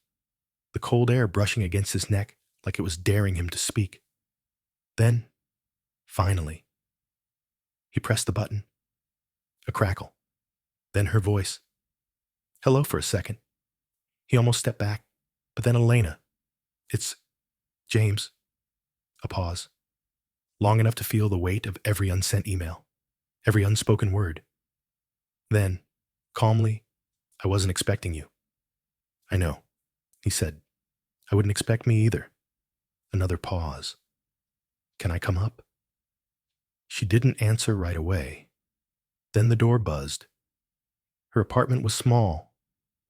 the cold air brushing against his neck like it was daring him to speak. Then, finally, he pressed the button. A crackle. Then her voice. Hello for a second. He almost stepped back, but then Elena. It's James. A pause. Long enough to feel the weight of every unsent email, every unspoken word. Then, calmly, I wasn't expecting you. I know, he said. I wouldn't expect me either. Another pause. Can I come up? She didn't answer right away. Then the door buzzed. Her apartment was small,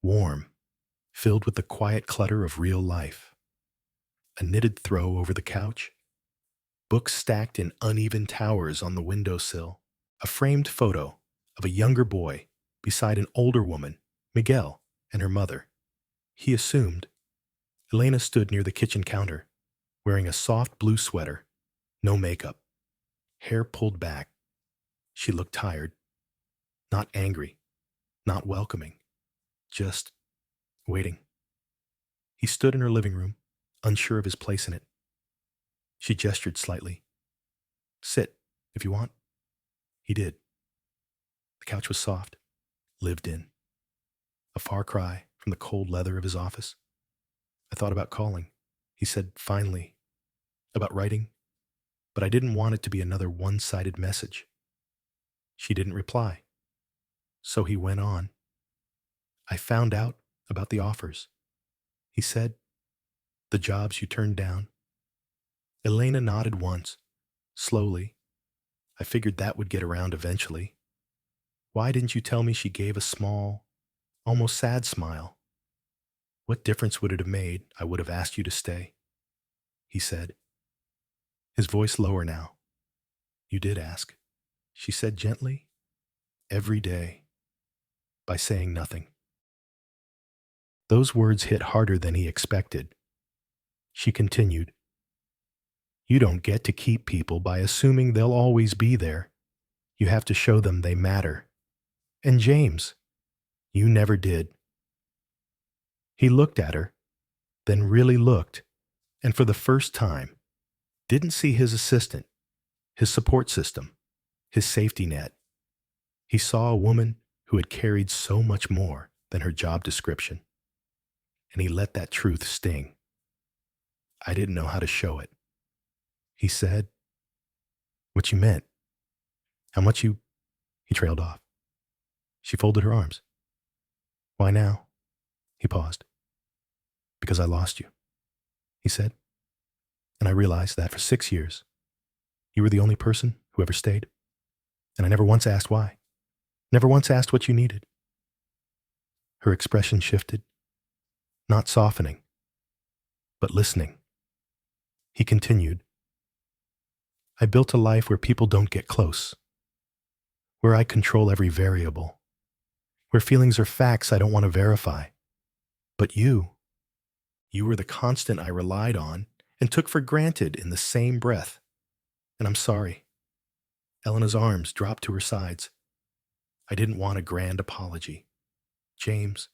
warm, filled with the quiet clutter of real life. A knitted throw over the couch, books stacked in uneven towers on the windowsill, a framed photo of a younger boy beside an older woman, Miguel, and her mother. He assumed. Elena stood near the kitchen counter, wearing a soft blue sweater, no makeup, hair pulled back. She looked tired, not angry, not welcoming, just waiting. He stood in her living room, unsure of his place in it. She gestured slightly. Sit, if you want. He did. The couch was soft, lived in. A far cry from the cold leather of his office. I thought about calling, he said finally, about writing, but I didn't want it to be another one-sided message. She didn't reply. So he went on. I found out about the offers. He said, the jobs you turned down. Elena nodded once, slowly. I figured that would get around eventually. Why didn't you tell me? She gave a small, almost sad smile. What difference would it have made? I would have asked you to stay, he said. His voice lower now. You did ask, she said gently. Every day. By saying nothing. Those words hit harder than he expected. She continued. You don't get to keep people by assuming they'll always be there. You have to show them they matter. And James, you never did. He looked at her, then really looked, and for the first time, didn't see his assistant, his support system, his safety net. He saw a woman who had carried so much more than her job description, and he let that truth sting. I didn't know how to show it. He said, what you meant, how much you, he trailed off. She folded her arms. Why now? He paused. Because I lost you, he said. And I realized that for 6 years, you were the only person who ever stayed. And I never once asked why. Never once asked what you needed. Her expression shifted, not softening, but listening. He continued, I built a life where people don't get close, where I control every variable, where feelings are facts I don't want to verify. But you were the constant I relied on and took for granted in the same breath. And I'm sorry. Elena's arms dropped to her sides. I didn't want a grand apology. James,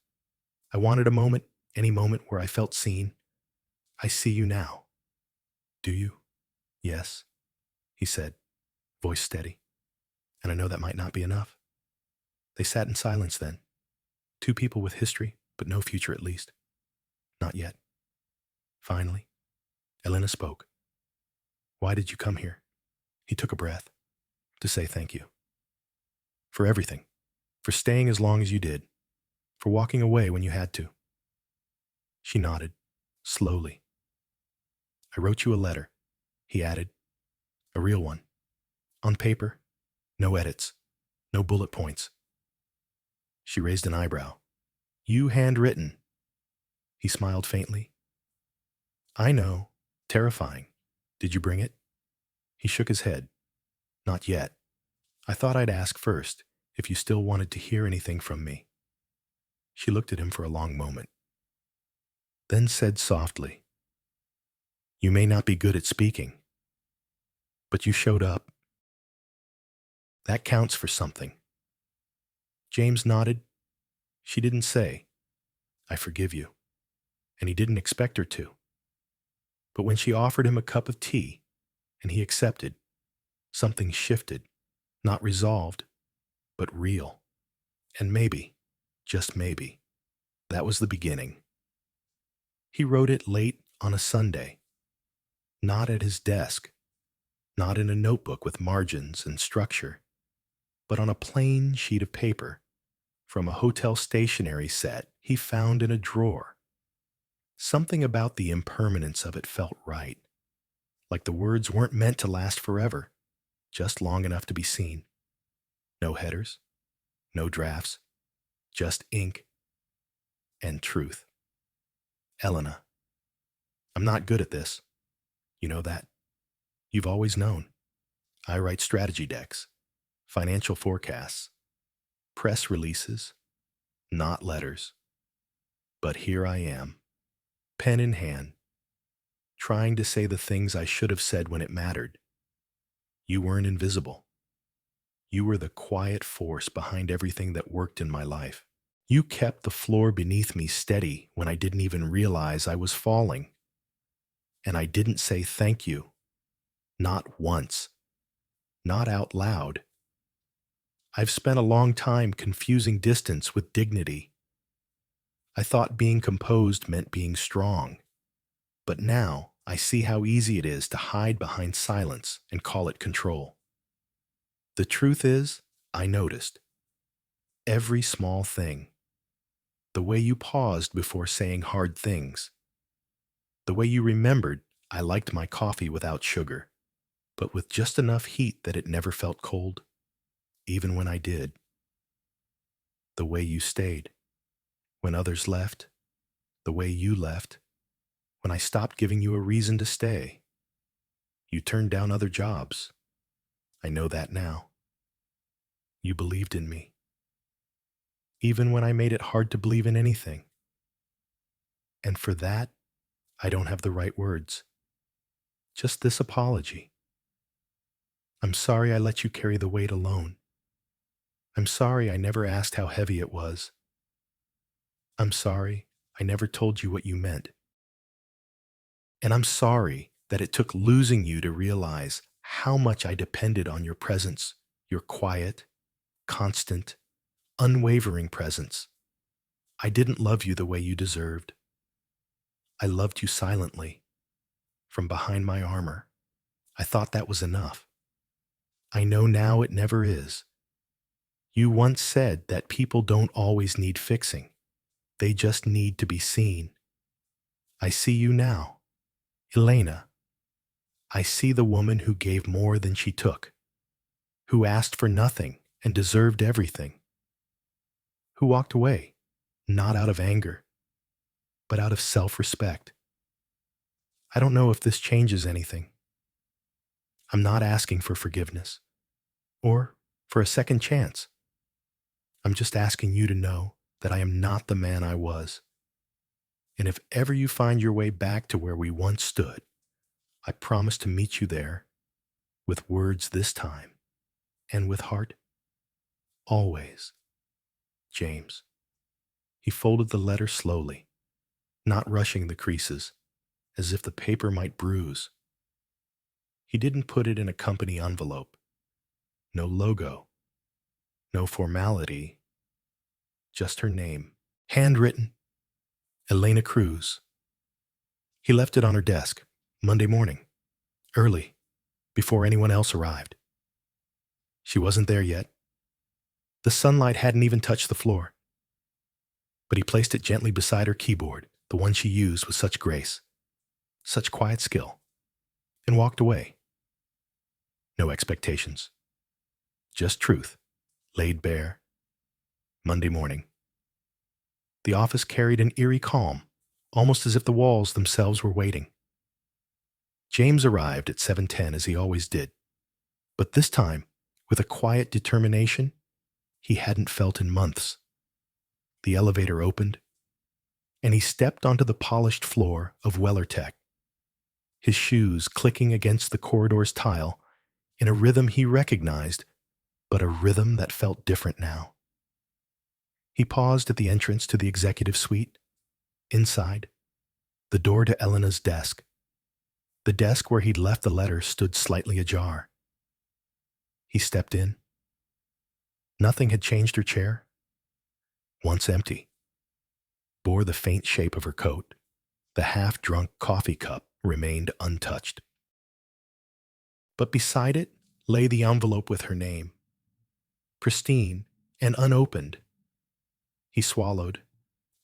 I wanted a moment, any moment where I felt seen. I see you now. Do you? Yes, he said, voice steady. And I know that might not be enough. They sat in silence then. Two people with history, but no future at least. Not yet. Finally, Elena spoke. Why did you come here? He took a breath. To say thank you. For everything. For staying as long as you did. For walking away when you had to. She nodded, slowly. I wrote you a letter, he added. A real one. On paper, no edits, no bullet points. She raised an eyebrow. You handwritten. He smiled faintly. I know. Terrifying. Did you bring it? He shook his head. Not yet. I thought I'd ask first if you still wanted to hear anything from me. She looked at him for a long moment, then said softly, You may not be good at speaking, but you showed up. That counts for something. James nodded. She didn't say, I forgive you, and he didn't expect her to. But when she offered him a cup of tea, and he accepted, something shifted, not resolved, but real. And maybe, just maybe, that was the beginning. He wrote it late on a Sunday, not at his desk, not in a notebook with margins and structure, but on a plain sheet of paper from a hotel stationery set he found in a drawer. Something about the impermanence of it felt right, like the words weren't meant to last forever, just long enough to be seen. No headers, no drafts, just ink and truth. Elena, I'm not good at this. You know that. You've always known. I write strategy decks, financial forecasts, press releases, not letters. But here I am, pen in hand, trying to say the things I should have said when it mattered. You weren't invisible. You were the quiet force behind everything that worked in my life. You kept the floor beneath me steady when I didn't even realize I was falling. And I didn't say thank you. Not once. Not out loud. I've spent a long time confusing distance with dignity. I thought being composed meant being strong. But now I see how easy it is to hide behind silence and call it control. The truth is, I noticed. Every small thing. The way you paused before saying hard things. The way you remembered I liked my coffee without sugar, but with just enough heat that it never felt cold, even when I did. The way you stayed. When others left. The way you left. When I stopped giving you a reason to stay. You turned down other jobs. I know that now. You believed in me. Even when I made it hard to believe in anything. And for that, I don't have the right words. Just this apology. I'm sorry I let you carry the weight alone. I'm sorry I never asked how heavy it was. I'm sorry I never told you what you meant. And I'm sorry that it took losing you to realize how much I depended on your presence, your quiet, constant, unwavering presence. I didn't love you the way you deserved. I loved you silently, from behind my armor. I thought that was enough. I know now it never is. You once said that people don't always need fixing. They just need to be seen. I see you now. Elena, I see the woman who gave more than she took, who asked for nothing and deserved everything, who walked away, not out of anger, but out of self-respect. I don't know if this changes anything. I'm not asking for forgiveness or for a second chance. I'm just asking you to know that I am not the man I was. And if ever you find your way back to where we once stood, I promise to meet you there with words this time and with heart. Always, James. He folded the letter slowly, not rushing the creases, as if the paper might bruise. He didn't put it in a company envelope. No logo, no formality, just her name, handwritten, Elena Cruz. He left it on her desk, Monday morning, early, before anyone else arrived. She wasn't there yet. The sunlight hadn't even touched the floor. But he placed it gently beside her keyboard, the one she used with such grace, such quiet skill, and walked away. No expectations. Just truth, laid bare. Monday morning. The office carried an eerie calm, almost as if the walls themselves were waiting. James arrived at 7:10 as he always did, but this time, with a quiet determination he hadn't felt in months. The elevator opened, and he stepped onto the polished floor of WellerTech, his shoes clicking against the corridor's tile in a rhythm he recognized, but a rhythm that felt different now. He paused at the entrance to the executive suite. Inside, the door to Elena's desk. The desk where he'd left the letter stood slightly ajar. He stepped in. Nothing had changed her chair, once empty, bore the faint shape of her coat. The half-drunk coffee cup remained untouched. But beside it lay the envelope with her name, pristine and unopened. He swallowed,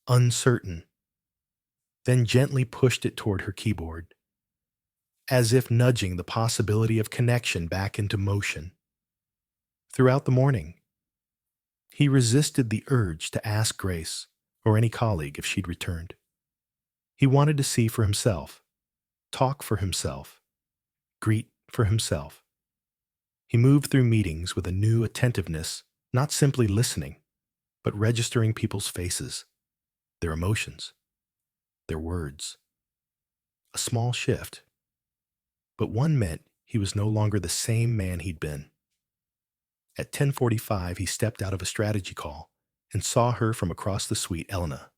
uncertain, then gently pushed it toward her keyboard, as if nudging the possibility of connection back into motion. Throughout the morning, he resisted the urge to ask Grace or any colleague if she'd returned. He wanted to see for himself, talk for himself, greet for himself. He moved through meetings with a new attentiveness, not simply listening, but registering people's faces, their emotions, their words. A small shift, but one meant he was no longer the same man he'd been. At 10:45, he stepped out of a strategy call and saw her from across the suite, Elena,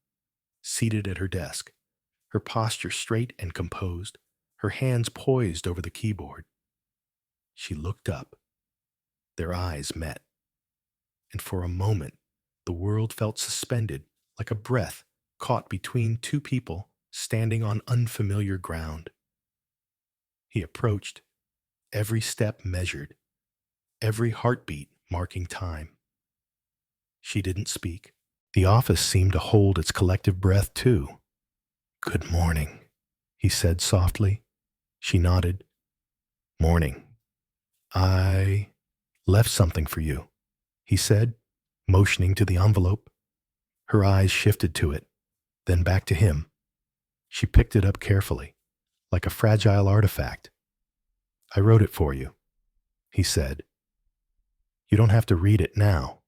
seated at her desk, her posture straight and composed, her hands poised over the keyboard. She looked up. Their eyes met. And for a moment, the world felt suspended like a breath caught between two people standing on unfamiliar ground. He approached, every step measured, every heartbeat marking time. She didn't speak. The office seemed to hold its collective breath, too. "Good morning," he said softly. She nodded. "Morning. I left something for you," he said, motioning to the envelope. Her eyes shifted to it, then back to him. She picked it up carefully, like a fragile artifact. "I wrote it for you," he said. "You don't have to read it now,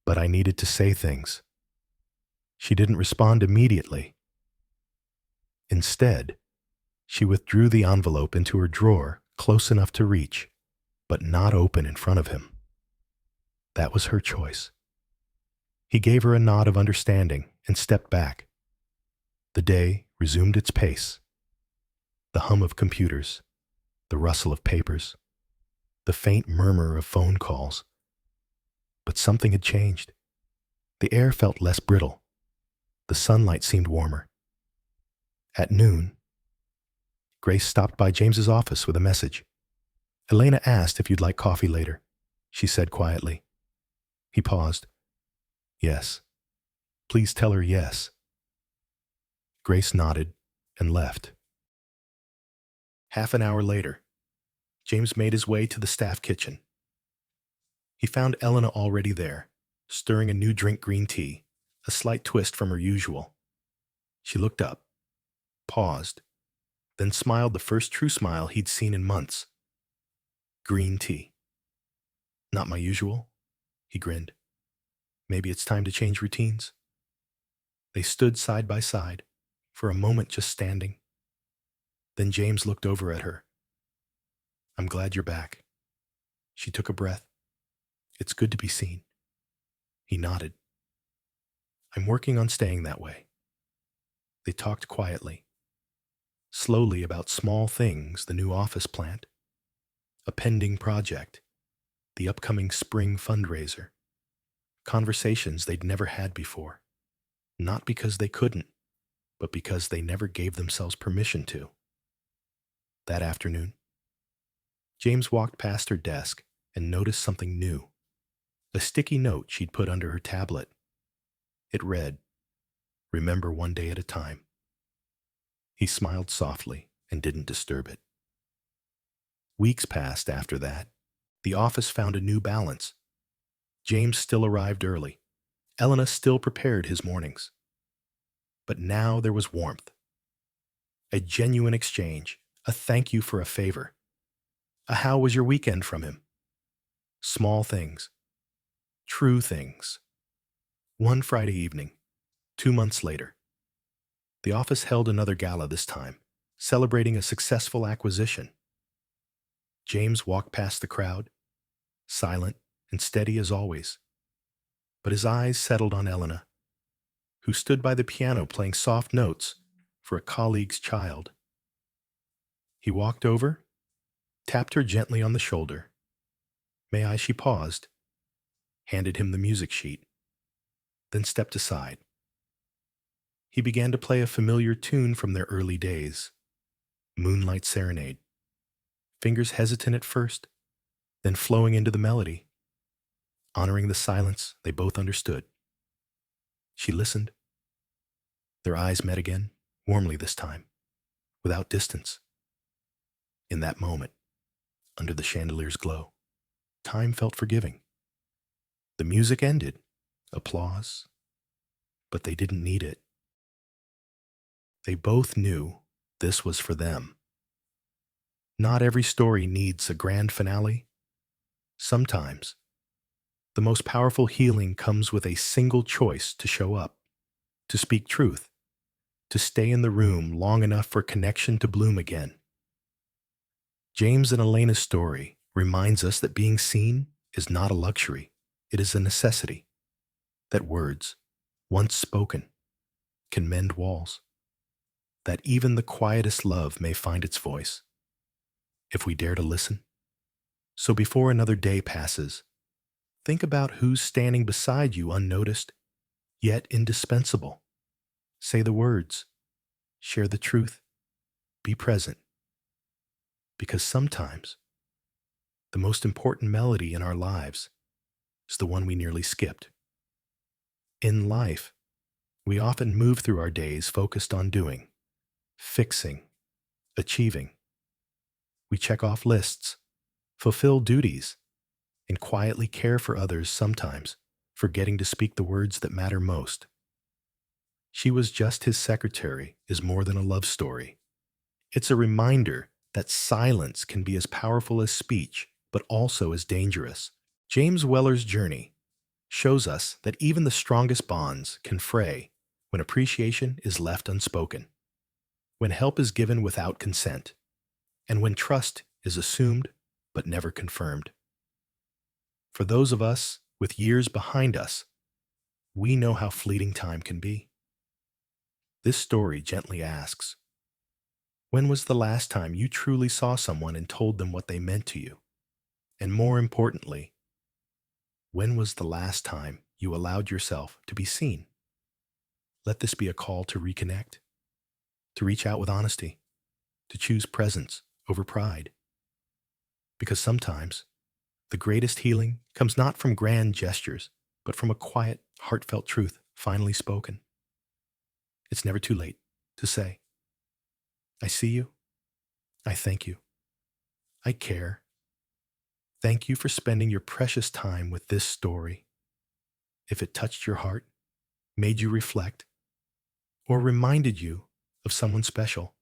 but I needed to say things." She didn't respond immediately. Instead, she withdrew the envelope into her drawer close enough to reach, but not open in front of him. That was her choice. He gave her a nod of understanding and stepped back. The day resumed its pace. The hum of computers, the rustle of papers, the faint murmur of phone calls. But something had changed. The air felt less brittle. The sunlight seemed warmer. At noon, Grace stopped by James's office with a message. "Elena asked if you'd like coffee later," she said quietly. He paused. "Yes." Please tell her yes. Grace nodded and left. Half an hour later, James made his way to the staff kitchen. He found Elena already there, stirring a new drink green tea, a slight twist from her usual. She looked up, paused, then smiled the first true smile he'd seen in months. Green tea. Not my usual, he grinned. Maybe it's time to change routines. They stood side by side, for a moment just standing. Then James looked over at her. I'm glad you're back. She took a breath. It's good to be seen. He nodded. I'm working on staying that way. They talked quietly, slowly about small things, the new office plant, a pending project, the upcoming spring fundraiser, conversations they'd never had before, not because they couldn't, but because they never gave themselves permission to. That afternoon, James walked past her desk and noticed something new, a sticky note she'd put under her tablet. It read, "Remember one day at a time." He smiled softly and didn't disturb it. Weeks passed after that. The office found a new balance. James still arrived early. Elena still prepared his mornings. But now there was warmth. A genuine exchange, a thank you for a favor. A how was your weekend from him. Small things. True things. One Friday evening, 2 months later, the office held another gala this time, celebrating a successful acquisition. James walked past the crowd, silent and steady as always. But his eyes settled on Elena, who stood by the piano playing soft notes for a colleague's child. He walked over, tapped her gently on the shoulder. May I? She paused, handed him the music sheet, then stepped aside. He began to play a familiar tune from their early days, Moonlight Serenade. Fingers hesitant at first, then flowing into the melody, honoring the silence they both understood. She listened. Their eyes met again, warmly this time, without distance. In that moment, under the chandelier's glow, time felt forgiving. The music ended, applause, but they didn't need it. They both knew this was for them. Not every story needs a grand finale. Sometimes, the most powerful healing comes with a single choice to show up, to speak truth, to stay in the room long enough for connection to bloom again. James and Elena's story reminds us that being seen is not a luxury, it is a necessity. That words, once spoken, can mend walls. That even the quietest love may find its voice, if we dare to listen. So before another day passes, think about who's standing beside you unnoticed, yet indispensable. Say the words, share the truth, be present. Because sometimes, the most important melody in our lives is the one we nearly skipped. In life, we often move through our days focused on doing, fixing, achieving. We check off lists, fulfill duties, and quietly care for others sometimes, forgetting to speak the words that matter most. She Was Just His Secretary is more than a love story. It's a reminder that silence can be as powerful as speech, but also as dangerous. James Weller's journey shows us that even the strongest bonds can fray when appreciation is left unspoken, when help is given without consent, and when trust is assumed but never confirmed. For those of us with years behind us, we know how fleeting time can be. This story gently asks, when was the last time you truly saw someone and told them what they meant to you? And more importantly, when was the last time you allowed yourself to be seen? Let this be a call to reconnect, to reach out with honesty, to choose presence over pride. Because sometimes the greatest healing comes not from grand gestures, but from a quiet, heartfelt truth finally spoken. It's never too late to say, I see you. I thank you. I care. Thank you for spending your precious time with this story. If it touched your heart, made you reflect, or reminded you of someone special,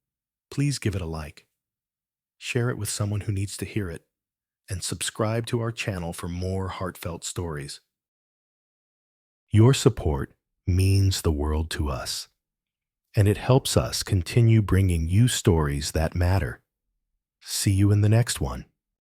please give it a like. Share it with someone who needs to hear it, and subscribe to our channel for more heartfelt stories. Your support means the world to us, and it helps us continue bringing you stories that matter. See you in the next one.